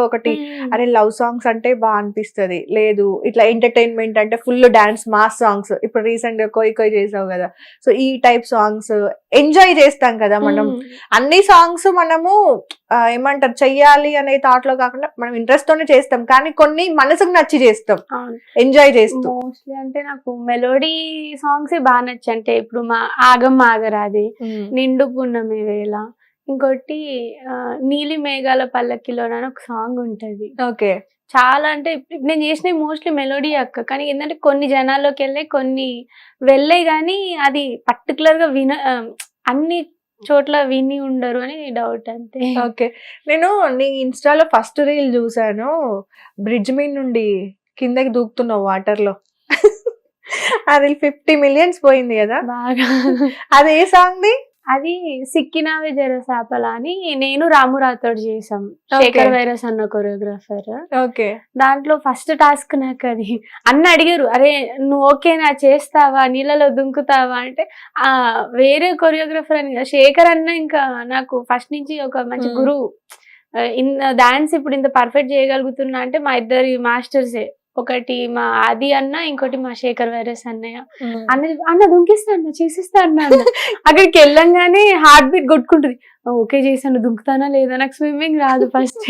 ఒకటి అరే love songs అంటే బాగా అనిపిస్తది, లేదు ఇట్లా ఎంటర్టైన్మెంట్ అంటే ఫుల్ డాన్స్ మాస్ సాంగ్స్, ఇప్పుడు రీసెంట్ గా కోయి కోయి చేసావు కదా, సో ఈ టైప్ సాంగ్స్ ఎంజాయ్ చేస్తాం కదా మనం. అన్ని సాంగ్స్ మనము ఏమంటారు చెయ్యాలి అనే థాట్ లో కాకుండా మనం ఇంట్రెస్ట్ తోనే చేస్తాం, కానీ కొన్ని మనసుకు నచ్చి చేస్తాం ఎంజాయ్ చేస్తూ. మోస్ట్లీ అంటే నాకు మెలోడీ సాంగ్స్ బాగా నచ్చాయి. అంటే ఇప్పుడు మా ఆగం ఆగరాది, నిండు పున్నమి వేళ, ఇంకోటి నీలి మేఘాల పల్లకిలో అని ఒక సాంగ్ ఉంటది. ఓకే, చాలా అంటే నేను చేసిన మోస్ట్లీ మెలోడీ అక్క, కానీ ఏంటంటే కొన్ని జనాల్లోకి కొన్ని వెళ్ళాయి కానీ అది పర్టికులర్ గా అన్ని చోట్ల విని ఉండరు అని డౌట్ అంతే. ఓకే, నేను నీ ఇన్స్టాలో ఫస్ట్ రీల్ చూసాను, బ్రిడ్జ్ మీద నుండి కిందకి దూకుతున్నావు వాటర్ లో. ఆ రీల్ 50 million పోయింది కదా బాగా. అది ఏ సాంగ్ ది? అది సిక్కినావే జరసాపలా అని నేను రాము రాథోడ్ చేసాం, శేఖర్ వైరస్ అన్న కొరియోగ్రాఫర్. ఓకే, దాంట్లో ఫస్ట్ టాస్క్ నాకు అది. అన్న అడిగారు, అరే నువ్వు ఓకేనా చేస్తావా, నీళ్ళలో దుంకుతావా అంటే, వేరే కొరియోగ్రాఫర్ అని శేఖర్ అన్న ఇంకా నాకు ఫస్ట్ నుంచి ఒక మంచి గురువు. డాన్స్ ఇప్పుడు ఇంత పర్ఫెక్ట్ చేయగలుగుతున్నా అంటే మా ఇద్దరి మాస్టర్సే, ఒకటి మా ఆది అన్న, ఇంకోటి మా శేఖర్ వైరస్ అన్నయ్య. అన్న దుంకిస్తా అన్న, చేసిస్తా అన్న. అక్కడికి వెళ్ళంగానే హార్ట్ బీట్ కొట్టుకుంటుంది, ఓకే చేశాను, దుంకుతానా లేదా, నాకు స్విమ్మింగ్ రాదు ఫస్ట్.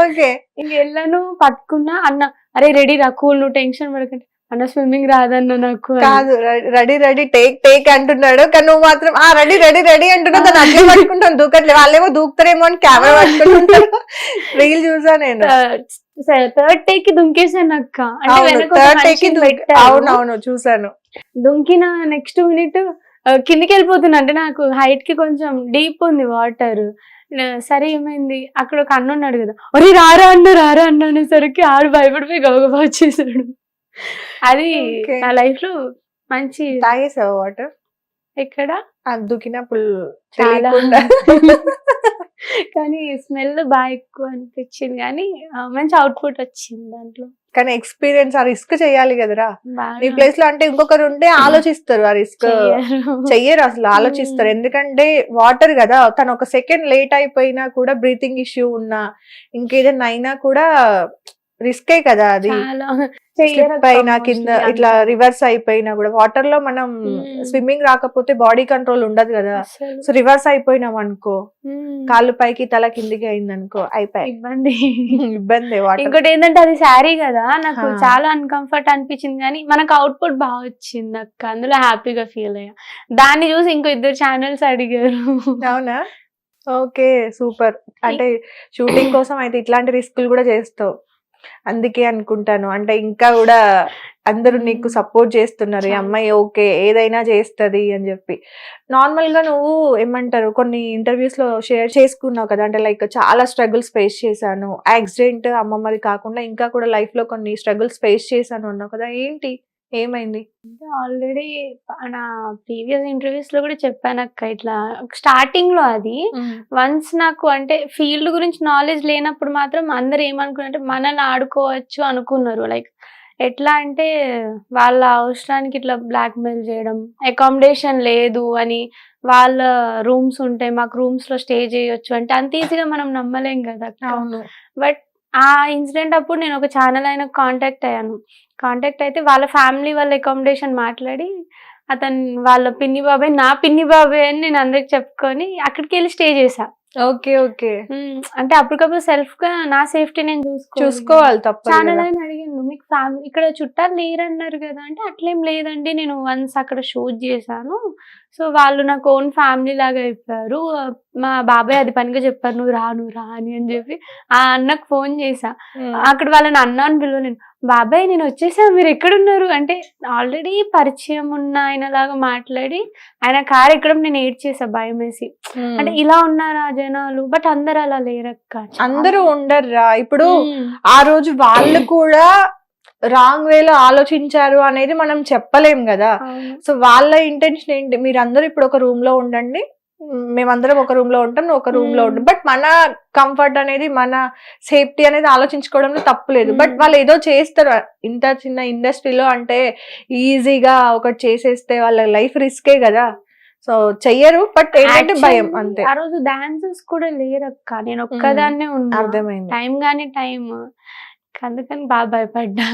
ఓకే, ఇంక వెళ్ళాను, పట్టుకున్నా, అన్న అరే రెడీ రా, కూల్, నువ్వు టెన్షన్ పడకండి. అన్న స్విమ్మింగ్ రాదన్న నాకు. కాదు, రెడీ రెడీ టేక్ టేక్ అంటున్నాడు, కానీ నువ్వు మాత్రం రెడీ రెడీ రెడీ అంటున్నావు, దాన్ని అట్లే పట్టుకుంటాను, దూకట్లే, వాళ్ళేమో దూకుతారేమో అని కెమెరా పట్టుకుంటుంటారు. రీల్ చూసా నేను. థర్డ్ టేక్ కి దుంకేసాను అక్క. అవునవును చూసాను. దుంకిన నెక్స్ట్ మినిట్ కిందికి వెళ్ళిపోతున్నా, అంటే నాకు హైట్ కి కొంచెం డీప్ ఉంది వాటర్. సరే ఏమైంది, అక్కడ ఒక అన్న ఉన్నాడు కదా, ఒరే రారా అన్న అనేసరికి ఆడు భయపడిపోయి గబగబా వచ్చేసాడు. అది నా లైఫ్ లో మంచి. తాగేసావు వాటర్? ఎక్కడ దుకినప్పుడు చాలా. కానీ స్మెల్ బాగా ఎక్కువ అనిపించింది, కానీ మంచి అవుట్పుట్ వచ్చింది దాంట్లో. కానీ ఎక్స్పీరియన్స్, ఆ రిస్క్ చెయ్యాలి కదరా. నీ ప్లేస్ లో అంటే ఇంకొకరు ఉంటే ఆలోచిస్తారు, ఆ రిస్క్ చెయ్యరు అసలు, ఆలోచిస్తారు. ఎందుకంటే వాటర్ కదా, తను ఒక సెకండ్ లేట్ అయిపోయినా కూడా, బ్రీతింగ్ ఇష్యూ ఉన్నా ఇంకేదైనా అయినా కూడా రిస్కే కదా అది. స్లిప్ అయినా కింద ఇట్లా రివర్స్ అయిపోయినా కూడా, వాటర్ లో మనం స్విమ్మింగ్ రాకపోతే బాడీ కంట్రోల్ ఉండదు కదా, సో రివర్స్ అయిపోయినాం అనుకో, కాళ్ళు పైకి తల కిందికి అయింది అనుకో, అయిపోయి ఇబ్బంది. ఇంకోటి ఏంటంటే అది శారీ కదా, నాకు చాలా అన్కంఫర్ట్ అనిపించింది, కానీ మనకు అవుట్పుట్ బాగా వచ్చింది అక్క, అందులో హ్యాపీగా ఫీల్ అయ్యా. దాన్ని చూసి ఇంకో 2 ఛానల్స్ అడిగారు. అవునా? Okay, super. అంటే షూటింగ్ కోసం అయితే ఇట్లాంటి రిస్కులు కూడా చేస్తావు, అందుకే అనుకుంటాను. అంటే ఇంకా కూడా అందరూ నీకు సపోర్ట్ చేస్తున్నారు, ఈ అమ్మాయి ఓకే ఏదైనా చేస్తది అని చెప్పి. నార్మల్ గా నువ్వు ఏమంటారు, కొన్ని ఇంటర్వ్యూస్ లో షేర్ చేసుకున్నావు కదా, అంటే లైక్ చాలా స్ట్రగుల్స్ ఫేస్ చేశాను, యాక్సిడెంట్ అమ్మమ్మది కాకుండా ఇంకా కూడా లైఫ్ లో కొన్ని స్ట్రగుల్స్ ఫేస్ చేశాను అన్నావు కదా, ఏంటి ఏమైంది? అంటే ఆల్రెడీ నా ప్రీవియస్ ఇంటర్వ్యూస్ లో కూడా చెప్పాను అక్క, ఇట్లా స్టార్టింగ్ లో అది వన్స్ నాకు అంటే ఫీల్డ్ గురించి నాలెడ్జ్ లేనప్పుడు మాత్రం అందరు ఏమనుకున్నారంటే మనల్ని ఆడుకోవచ్చు అనుకున్నారు. లైక్ ఎట్లా అంటే వాళ్ళ అవసరానికి ఇట్లా బ్లాక్ మెయిల్ చేయడం, అకామిడేషన్ లేదు అని, వాళ్ళ రూమ్స్ ఉంటాయి మాకు రూమ్స్ లో స్టే చేయొచ్చు అంటే అంత ఈజీగా మనం నమ్మలేం కదా. బట్ ఆ ఇన్సిడెంట్ అప్పుడు నేను ఒక ఛానల్ అయినా కాంటాక్ట్ అయ్యాను. కాంటాక్ట్ అయితే వాళ్ళ ఫ్యామిలీ వాళ్ళ అకామిడేషన్ మాట్లాడి, అతను వాళ్ళ పిన్ని బాబాయ్ నా పిన్ని బాబాయ్ అని నేను అందరికి చెప్పుకొని అక్కడికి వెళ్ళి స్టే చేసా. ఓకే ఓకే, అంటే అప్పటికప్పుడు సెల్ఫ్ గా నా సేఫ్టీ నేను చూసుకోవాలి. తప్ప ఛానల్ అయినా అడిగాను, మీకు ఫ్యామిలీ ఇక్కడ చుట్టాలు లేరన్నారు కదా అంటే, అట్లేం లేదండి, నేను వన్స్ అక్కడ షూట్ చేశాను, సో వాళ్ళు నాకు ఓన్ ఫ్యామిలీ లాగా అయిపోయారు, మా బాబాయ్ అది పనిగా చెప్పారు నువ్వు రా అని చెప్పి ఆ అన్నకు ఫోన్ చేసా. అక్కడ వాళ్ళని అన్న అని పిలవలేను, బాబాయ్ నేను వచ్చేసా మీరు ఎక్కడున్నారు అంటే, ఆల్రెడీ పరిచయం ఉన్న ఆయన లాగా మాట్లాడి ఆయన కారు ఎక్కడం నేను ఏడ్చేసా భయం వేసి. అంటే ఇలా ఉన్నారా జనాలు, బట్ అందరు అలా లేరక్క, అందరూ ఉండర్రా. ఇప్పుడు ఆ రోజు వాళ్ళు కూడా రాంగ్ వేలో ఆలోచించారు అనేది మనం చెప్పలేం కదా. సో వాళ్ళ ఇంటెన్షన్ ఏంటి, మీరందరూ ఇప్పుడు ఒక రూమ్ లో ఉండండి, మేమందరం ఒక రూమ్ లో ఉంటాం, నువ్వు ఒక రూమ్ లో ఉంటాం, బట్ మన కంఫర్ట్ అనేది మన సేఫ్టీ అనేది ఆలోచించుకోవడంలో తప్పులేదు. బట్ వాళ్ళు ఏదో చేస్తారు ఇంత చిన్న ఇండస్ట్రీలో, అంటే ఈజీగా ఒకటి చేసేస్తే వాళ్ళ లైఫ్ రిస్కే కదా. సో చెయ్యరు, బట్ ఏంటంటే భయం Actually, అంతే. ఆ రోజు డాన్సర్స్ కూడా లేరక్క, నేను ఒక్కదాన్నే ఉన్నా. అర్థమైంది. టైం గానీ టైం, అందుకని బాగా భయపడ్డా.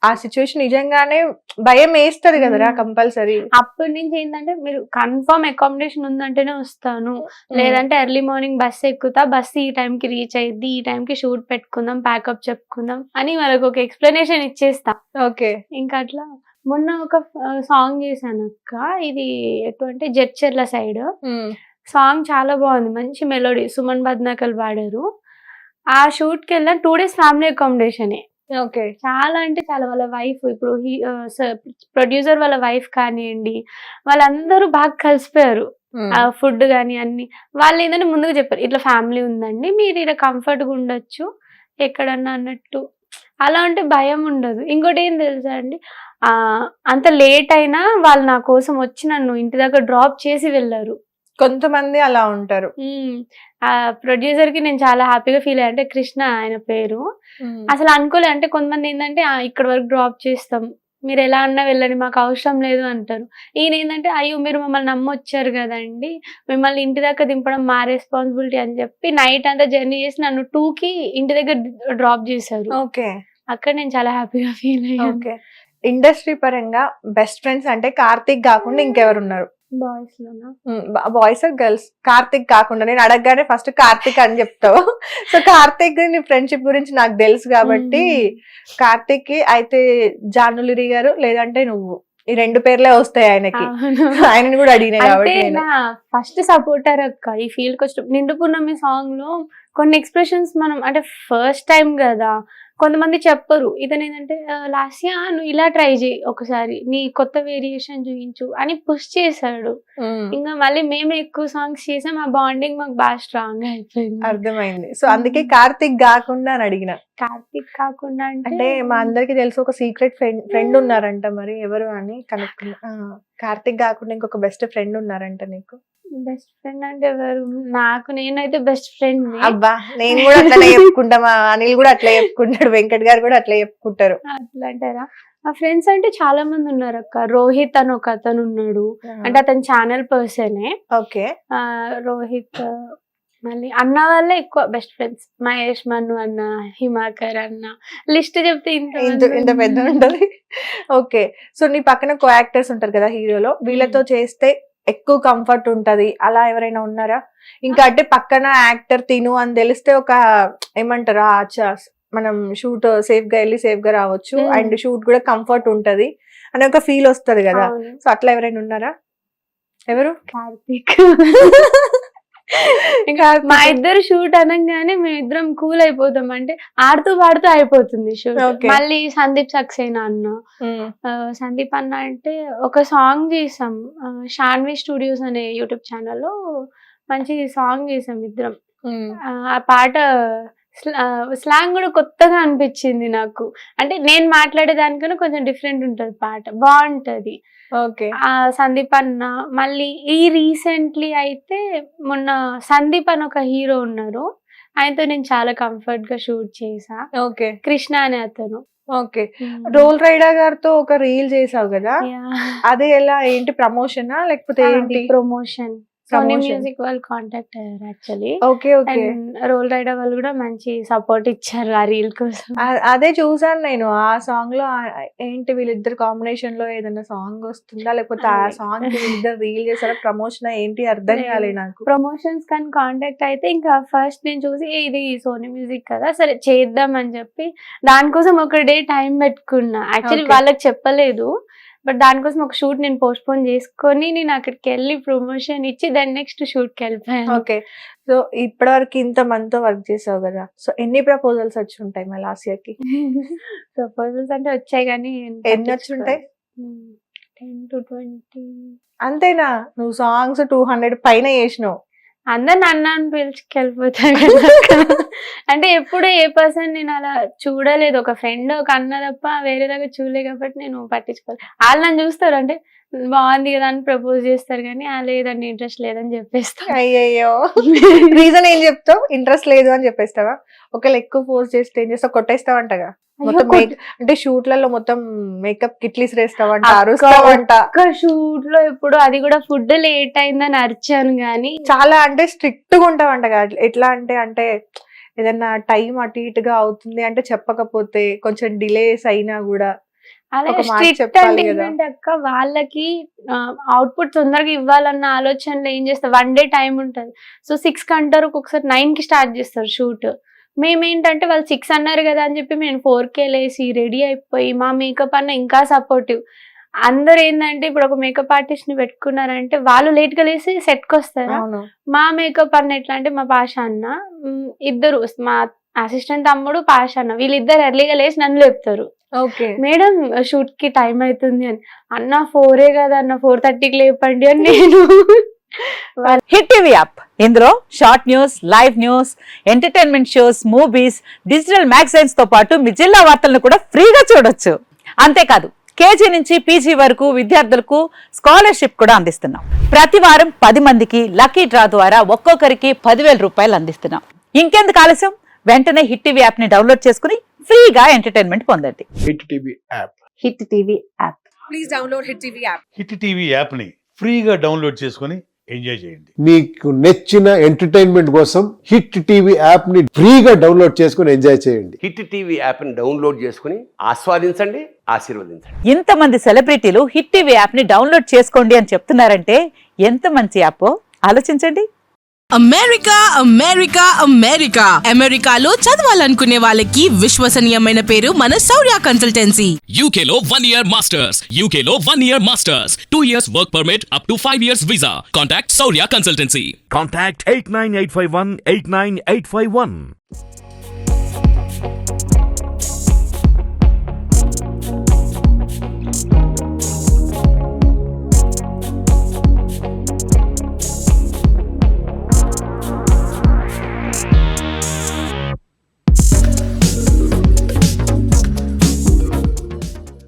ఆ సిచ్యువేషన్ నిజంగానే భయం వేస్తది కదరా కంపల్సరీ. అప్పటి నుంచి ఏంటంటే మీరు కన్ఫర్మ్ అకామిడేషన్ ఉందంటేనే వస్తాను, లేదంటే ఎర్లీ మార్నింగ్ బస్ ఎక్కుతా, బస్ ఈ టైంకి రీచ్ అయ్యిద్ది, ఈ టైంకి షూట్ పెట్టుకుందాం, ప్యాకప్ చెప్పుకుందాం అని వాళ్ళకి ఒక ఎక్స్ప్లెనేషన్ ఇచ్చేస్తా. ఓకే. ఇంకా అట్లా మొన్న ఒక సాంగ్ చేశాను అక్క, ఇది ఎటు అంటే జడ్చర్ల సైడ్. సాంగ్ చాలా బాగుంది, మంచి మెలోడీ, సుమన్ బద్నాకల్ పాడారు. ఆ షూట్ కి వెళ్ళిన 2 days ఫ్యామిలీ అకామిడేషనే. ఓకే. చాలా అంటే చాలా, వాళ్ళ వైఫ్, ఇప్పుడు ప్రొడ్యూసర్ వాళ్ళ వైఫ్ కానివ్వండి, వాళ్ళందరూ బాగా కలిసిపోయారు. ఆ ఫుడ్ గానీ అన్ని వాళ్ళు ఏంటంటే ముందుగా చెప్పారు, ఇట్లా ఫ్యామిలీ ఉందండి, మీరు ఇక్కడ కంఫర్ట్ గా ఉండొచ్చు ఎక్కడన్నా అన్నట్టు. అలా ఉంటే భయం ఉండదు. ఇంకోటి ఏం తెలుసా అండి, అంత లేట్ అయినా వాళ్ళు నా కోసం వచ్చి నన్ను ఇంటి దగ్గర డ్రాప్ చేసి వెళ్ళారు. కొంతమంది అలా ఉంటారు. ఆ ప్రొడ్యూసర్ కి నేను చాలా హ్యాపీగా ఫీల్ అయ్యా. అంటే కృష్ణ ఆయన పేరు. అసలు అనుకోలే, అంటే కొంతమంది ఏంటంటే ఇక్కడ వరకు డ్రాప్ చేస్తాం, మీరు ఎలా అన్నా వెళ్ళండి, మాకు అవసరం లేదు అంటారు. ఈయన ఏంటంటే అయ్యో మీరు మమ్మల్ని నమ్మొచ్చారు కదండి, మిమ్మల్ని ఇంటి దగ్గర దింపడం మా రెస్పాన్సిబిలిటీ అని చెప్పి నైట్ అంతా జర్నీ చేసి నన్ను 2కి ఇంటి దగ్గర డ్రాప్ చేశారు. ఓకే. అక్కడ నేను చాలా హ్యాపీగా ఫీల్ అయ్యాను. ఓకే. ఇండస్ట్రీ పరంగా బెస్ట్ ఫ్రెండ్స్ అంటే కార్తిక్ కాకుండా ఇంకెవరు ఉన్నారు? బాయ్స్ లోనా? Boys girls? కార్తిక్ కాకుండా, నేను అడగగానే ఫస్ట్ కార్తిక్ అని చెప్తావు. సో కార్తిక్ నీ ఫ్రెండ్షిప్ గురించి నాకు తెలుసు కాబట్టి, కార్తిక్ కి అయితే జానులిరి గారు లేదంటే నువ్వు, ఈ 2 పేర్లే వస్తాయి ఆయనకి. ఆయనని కూడా అడిగినా అంటే కాబట్టి నా ఫస్ట్ సపోర్టర్ అక్క ఈ ఫీల్డ్ కి వచ్చి. నిండు పున్నమి సాంగ్ లో కొన్ని ఎక్స్ప్రెషన్స్ మనం, అంటే ఫస్ట్ టైం కదా, కొంతమంది చెప్పరు. ఇతను ఏంటంటే లాస్యా నువ్వు ఇలా ట్రై చేయి, ఒకసారి నీ కొత్త వేరియేషన్ చూపించు అని పుష్ చేశాడు. ఇంకా మళ్ళీ మేము ఎక్కువ సాంగ్స్ చేసాం, ఆ బాండింగ్ మాకు బాగా స్ట్రాంగ్ అయిపోయింది. అర్థమైంది. సో అందుకే కార్తిక్ కాకుండా అని అడిగిన. కార్తిక్ కాకుండా అంటే మా అందరికి తెలుసు ఒక సీక్రెట్ ఫ్రెండ్ ఉన్నారంట, మరి ఎవరు అని కనుక్కున్నా. కార్తిక్ కాకుండా ఇంకొక బెస్ట్ ఫ్రెండ్ ఉన్నారంట నీకు? బెస్ట్ ఫ్రెండ్ అంటే ఎవరు? నాకు నేనైతే బెస్ట్ ఫ్రెండ్. అబ్బా, నేను కూడా అట్లనే చెప్పుకుంటా, మా అనిల్ కూడా అట్లా చెప్పుకుంటాడు, వెంకట్ గారు కూడా అట్లా చెప్పుకుంటారు. అట్లా అంటారా? ఆ ఫ్రెండ్స్ అంటే చాలా మంది ఉన్నారు అక్క. రోహిత్ అని ఒక అతను ఉన్నాడు, అంటే అతను ఛానల్ పర్సనే. ఓకే. రోహిత్, మళ్ళీ అన్న వాళ్ళే ఎక్కువ బెస్ట్ ఫ్రెండ్స్. మహేష్, మన్ను అన్న, హిమాకర్ అన్న, లిస్ట్ చెప్తే ఇంత పెద్ద ఉంటది. ఓకే. సో నీ పక్కన కో యాక్టర్స్ ఉంటారు కదా హీరోలో, వీళ్ళతో చేస్తే ఎక్కువ కంఫర్ట్ ఉంటది, అలా ఎవరైనా ఉన్నారా? ఇంకా అంటే పక్కన యాక్టర్ తిను అని తెలిస్తే ఒక ఏమంటారు, మనం షూట్ సేఫ్ గా వెళ్ళి సేఫ్ గా రావచ్చు, అండ్ షూట్ కూడా కంఫర్ట్ ఉంటది అని ఒక ఫీల్ వస్తది కదా. సో అట్లా ఎవరైనా ఉన్నారా? ఎవరు? కార్తిక్. ఇంకా మా ఇద్దరు షూట్ అనగానే మేమిద్దరం కూల్ అయిపోతాం, అంటే ఆడుతూ పాడుతూ అయిపోతుంది షూట్. మళ్ళీ సందీప్ సక్సేనా అన్న, సందీప్ అన్న అంటే ఒక సాంగ్ చేసాం, షాన్వి స్టూడియోస్ అనే యూట్యూబ్ ఛానల్లో మంచి సాంగ్ చేసాం ఇద్దరం. ఆ పాట స్లాంగ్ కూడా కొత్తగా అనిపించింది నాకు, అంటే నేను మాట్లాడే దానికన్నా కొంచెం డిఫరెంట్ ఉంటది పాట, బాగుంటది. ఓకే. ఆ సందీప్ అన్న, మళ్ళీ ఈ రీసెంట్లీ అయితే మొన్న సందీప్ అని ఒక హీరో ఉన్నారు, ఆయనతో నేను చాలా కంఫర్ట్ గా షూట్ చేసా. ఓకే. కృష్ణ అనే అతను. ఓకే. రోల్ రైడా గారితో ఒక రీల్ చేసావు కదా, అదే ఎలా, ఏంటి ప్రమోషనా లేకపోతే ఏంటి? ప్రమోషన్. సోనీ మ్యూజిక్ వాళ్ళు కాంటాక్ట్ అయ్యారు actually. Okay. Okay. Roll Rida వాళ్ళు కూడా మంచి సపోర్ట్ ఇచ్చారు ఆ రీల్ కోసం. అదే చూసాను నేను. ఆ సాంగ్ లో ఏంటి, వీళ్ళిద్దరు కాంబినేషన్ లో ఏదైనా సాంగ్ వస్తుందా, లేకపోతే ఆ సాంగ్ వీళ్ళిద్దరు రీల్ చేసారా, ప్రమోషన్ ఏంటి అర్థం కాలేదు నాకు. ప్రమోషన్స్ కానీ కాంటాక్ట్ అయితే ఇంకా ఫస్ట్ నేను చూసి ఇది సోనీ మ్యూజిక్ కదా, సరే చేద్దాం అని చెప్పి దానికోసం ఒక డే టైం పెట్టుకున్నా. యాక్చువల్లీ వాళ్ళకి చెప్పలేదు, బట్ దానికోసం ఒక షూట్ నేను పోస్ట్ పోన్ చేసుకొని నేను అక్కడికి వెళ్ళి ప్రమోషన్ ఇచ్చి దాని నెక్స్ట్ షూట్ కి వెళ్ళిపోయాను. ఓకే. సో ఇప్పటి వరకు ఇంత మందితో వర్క్ చేసావు కదా, సో ఎన్ని ప్రపోజల్స్ వచ్చి ఉంటాయి మా లాస్ట్ ఇయర్ కి? ప్రపోజల్స్ అంటే వచ్చాయి కానీ ఎన్ని వచ్చి ఉంటాయి? 10 to 20. అంతేనా? నువ్వు సాంగ్స్ 200 పైన చేసినావు. అందరు నన్ను అని పిలుచుకెళ్ళిపోతారు కదా. అంటే ఎప్పుడు ఏ పర్సన్ నేను అలా చూడలేదు, ఒక ఫ్రెండ్ ఒక అన్న తప్ప వేరే దగ్గర చూడలేదు కాబట్టి నేను పట్టించుకోలేదు. వాళ్ళు నన్ను చూస్తారు, అంటే బాగుంది కదా అని ప్రపోజ్ చేస్తారు కానీ లేదండి ఇంట్రెస్ట్ లేదని చెప్పేస్తా. అయ్యయ్యో, రీజన్ ఏం చెప్తావు? ఇంట్రెస్ట్ లేదు అని చెప్పేస్తావా? ఒకవేళ ఎక్కువ ఫోర్స్ చేస్తే ఏం చేస్తావు? కొట్టేస్తావు అంటగా. మొత్తం అంటే షూట్లలో మొత్తం మేకప్ కిట్లీస్ వేస్తావంట, అరుస్తావంట. షూట్ లో ఇప్పుడు అది కూడా ఫుడ్ లేట్ అయిందని అరిచాను గానీ చాలా అంటే స్ట్రిక్ట్ గా ఉంటావంట. ఎట్లా అంటే ఏదన్నా టైం అటు ఇటుగా అవుతుంది అంటే చెప్పకపోతే కొంచెం డిలేస్ అయినా కూడా అదే ఒక మాట స్ట్రిక్ట్ చెప్పాలి అంటే కదా. ఏంటంటే అక్క వాళ్ళకి అవుట్పుట్ తొందరగా ఇవ్వాలన్న ఆలోచనలో ఏం చేస్తారు, 1 డే టైం ఉంటుంది. సో 6 అంటారు, ఒక్కొక్కసారి 9 కి స్టార్ట్ చేస్తారు షూట్. మేమేంటంటే వాళ్ళు 6 అన్నారు కదా అని చెప్పి మేము 4K లేసి రెడీ అయిపోయి మా మేకప్ అన్న ఇంకా సపోర్టివ్. అందరు ఏంటంటే ఇప్పుడు ఒక మేకప్ ఆర్టిస్ట్ ని పెట్టుకున్నారంటే వాళ్ళు లేట్ గా లేసి సెట్ కి వస్తారా. అవును. మా మేకప్ అన్న ఎట్లా అంటే మా పాషా అన్న ఇద్దరు, మా అసిస్టెంట్ తమ్ముడు పాషా అన్న, వీళ్ళిద్దరు ఎర్లీగా లేచి నన్ను లేపుతారు. ఓకే మేడం షూట్ కి టైం అవుతుంది అని. అన్న 4 కదా అన్న, 4:30కి లేపండి అని నేను. హిట్ టీవీ యాప్ ఇందులో short news, live news, entertainment shows, movies, digital magazines తో పాటు మీ జిల్లా వార్తలను కూడా ఫ్రీగా చూడొచ్చు. అంతేకాదు KG నుంచి PG వరకు విద్యార్థులకు స్కాలర్షిప్ కూడా అందిస్తున్నాం. ప్రతి వారం 10 మందికి లక్కీ డ్రా ద్వారా ఒక్కొక్కరికి 10,000 రూపాయలు అందిస్తున్నాం. ఇంకెందుకు ఆలస్యం, వెంటనే హిట్ టీవీ యాప్ ని డౌన్లోడ్ చేసుకుని ఫ్రీగా ఎంటర్టైన్మెంట్ పొందండి. Hit TV app. Hit TV app. Please download hit TV app. Hit TV యాప్ని ఫ్రీగా డౌన్లోడ్ చేసుకొని ఎంజాయ్ చేయండి. మీకు నచ్చిన ఎంటర్టైన్మెంట్ కోసం హిట్ టీవీ యాప్ ని ఫ్రీగా డౌన్లోడ్ చేసుకుని ఎంజాయ్ చేయండి. హిట్ టీవీ యాప్ని డౌన్లోడ్ చేసుకుని ఆస్వాదించండి, ఆశీర్వదించండి. ఇంతమంది సెలబ్రిటీలు హిట్ టీవీ యాప్ ని డౌన్లోడ్ చేసుకోండి అని చెప్తున్నారంటే ఎంత మంచి యాప్ ఆలోచించండి. అమెరికా అమెరికా అమెరికా అమెరికాలో చదవాలనుకునే వాళ్ళకి విశ్వసనీయమైన పేరు మన శౌర్య కన్సల్టెన్సీ. UK లో 1 year masters. UK లో 1 year masters. 2 years work permit up to 5 years visa. Contact Saurya Consultancy. Contact 89851 89851.